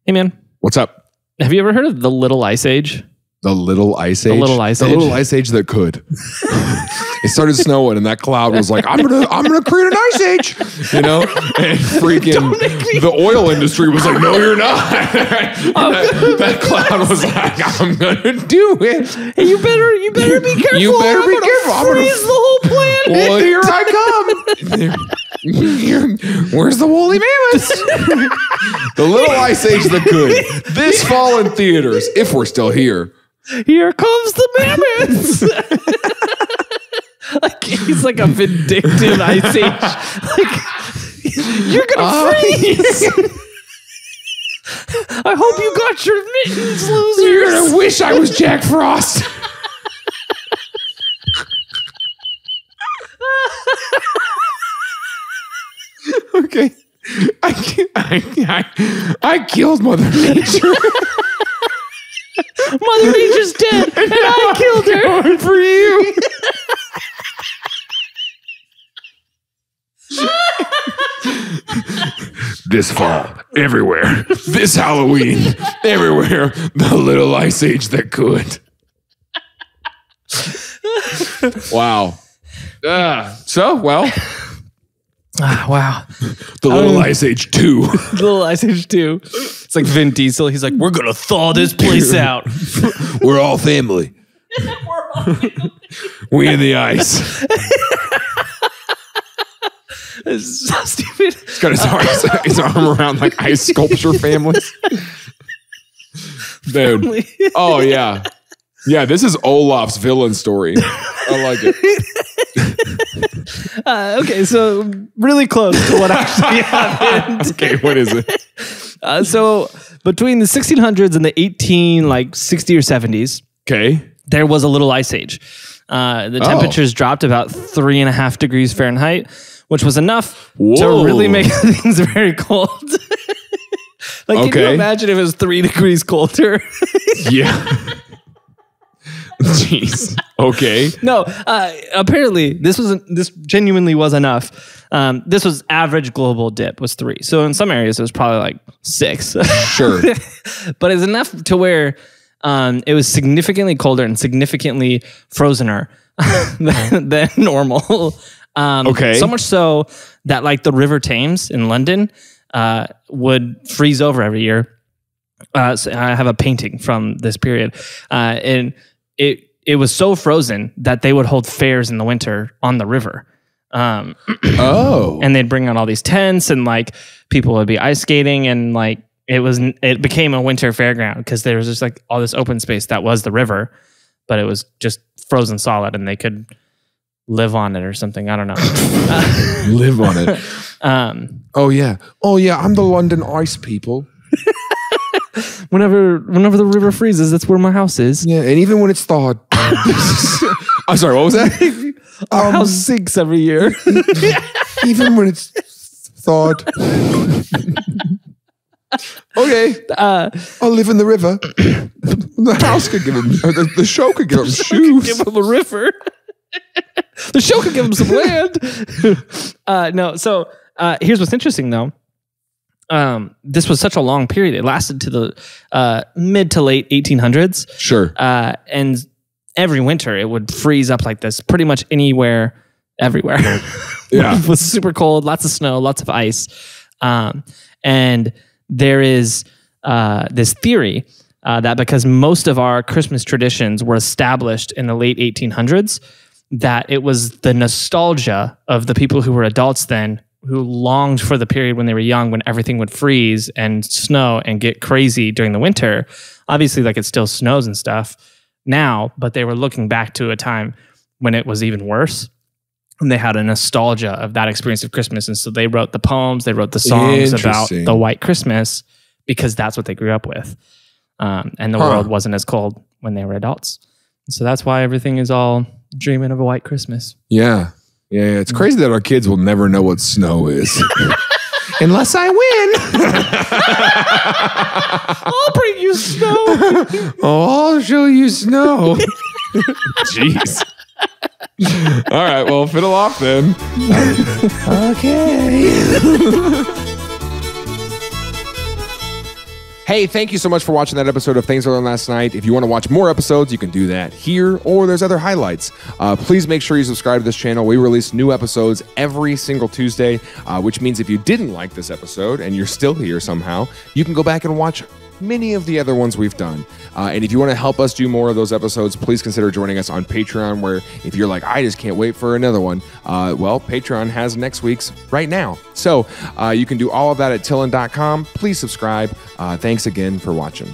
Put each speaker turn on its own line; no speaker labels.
Hey, man.
What's up?
Have you ever heard of the Little Ice Age?
The Little Ice Age?
The Little Ice Age.
The Little Ice Age that could. It started snowing and that cloud was like, I'm gonna create an ice age, you know? And freaking the oil industry was like, no, you're not. That cloud was like, I'm gonna do it.
Hey, you better be careful.
You better be careful.
I'm gonna freeze the whole planet.
Well, here I come. Where's the woolly mammoths? The Little Ice Age that could. This fall in theaters, if we're still here.
Here comes the mammoths. Like he's like a vindictive ice age. Like you're gonna freeze. I hope you got your mittens, losers.
You're gonna wish I was Jack Frost. Okay, I killed Mother Nature.
Mother Nature's dead, and I killed her
for you. This fall, everywhere. This Halloween, everywhere. The Little Ice Age that could. Wow.
Wow.
The Little Ice Age 2.
The Little Ice Age 2. It's like Vin Diesel. He's like, we're going to thaw this place out.
We're all family. We in the ice.
It's so stupid.
He's got his arm around like ice sculpture families. Dude. Oh, yeah. Yeah, this is Olaf's villain story. I like it.
Okay, so really close to what actually happened.
Okay, what is it?
So between the 1600s and the 60 or 70s,
okay,
there was a little ice age. The temperatures dropped about 3.5 degrees Fahrenheit, which was enough to really make things very cold. Can you imagine if it was 3 degrees colder?
Yeah. Jeez. Okay.
No, apparently this genuinely was enough. This was average global dip was 3. So in some areas it was probably like 6.
Sure.
But it's enough to where it was significantly colder and significantly frozener than normal. So much so that like the River Thames in London would freeze over every year. So I have a painting from this period. And it was so frozen that they would hold fairs in the winter on the river. And they'd bring out all these tents and like people would be ice skating and like it became a winter fairground because there was just like all this open space that was the river, but it was just frozen solid and they could live on it or something. I don't know.
Live on it. Oh yeah. I'm the London ice people.
Whenever the river freezes, that's where my house is.
Yeah, and even when it's thawed. I'm sorry, what was that?
Our house sinks every year.
Even when it's thawed. Okay. I'll live in the river. The house could give him, the show could give him shoes.
Give him a river. The show could give him some land. Here's what's interesting though. This was such a long period. It lasted to the mid to late 1800s.
Sure.
And every winter it would freeze up like this pretty much everywhere. Yeah. It was super cold, lots of snow, lots of ice. And there is this theory that because most of our Christmas traditions were established in the late 1800s, that it was the nostalgia of the people who were adults then who longed for the period when they were young, when everything would freeze and snow and get crazy during the winter. Obviously, like it still snows and stuff now, but they were looking back to a time when it was even worse. And they had a nostalgia of that experience of Christmas. And so they wrote the poems, they wrote the songs about the white Christmas because that's what they grew up with. And the world wasn't as cold when they were adults. And so that's why everything is all dreaming of a white Christmas.
Yeah. Yeah, it's crazy that our kids will never know what snow is. Unless I win.
I'll bring you snow.
I'll show you snow. Jeez. All right, well, fiddle off then.
Okay.
Hey, thank you so much for watching that episode of Things I Learned Last Night. If you want to watch more episodes, you can do that here, or there's other highlights. Please make sure you subscribe to this channel. We release new episodes every single Tuesday, which means if you didn't like this episode and you're still here somehow, you can go back and watch many of the other ones we've done. And if you want to help us do more of those episodes, please consider joining us on Patreon, where if you're like, I just can't wait for another one, well, Patreon has next week's right now. So you can do all of that at TILLN.com. Please subscribe. Thanks again for watching.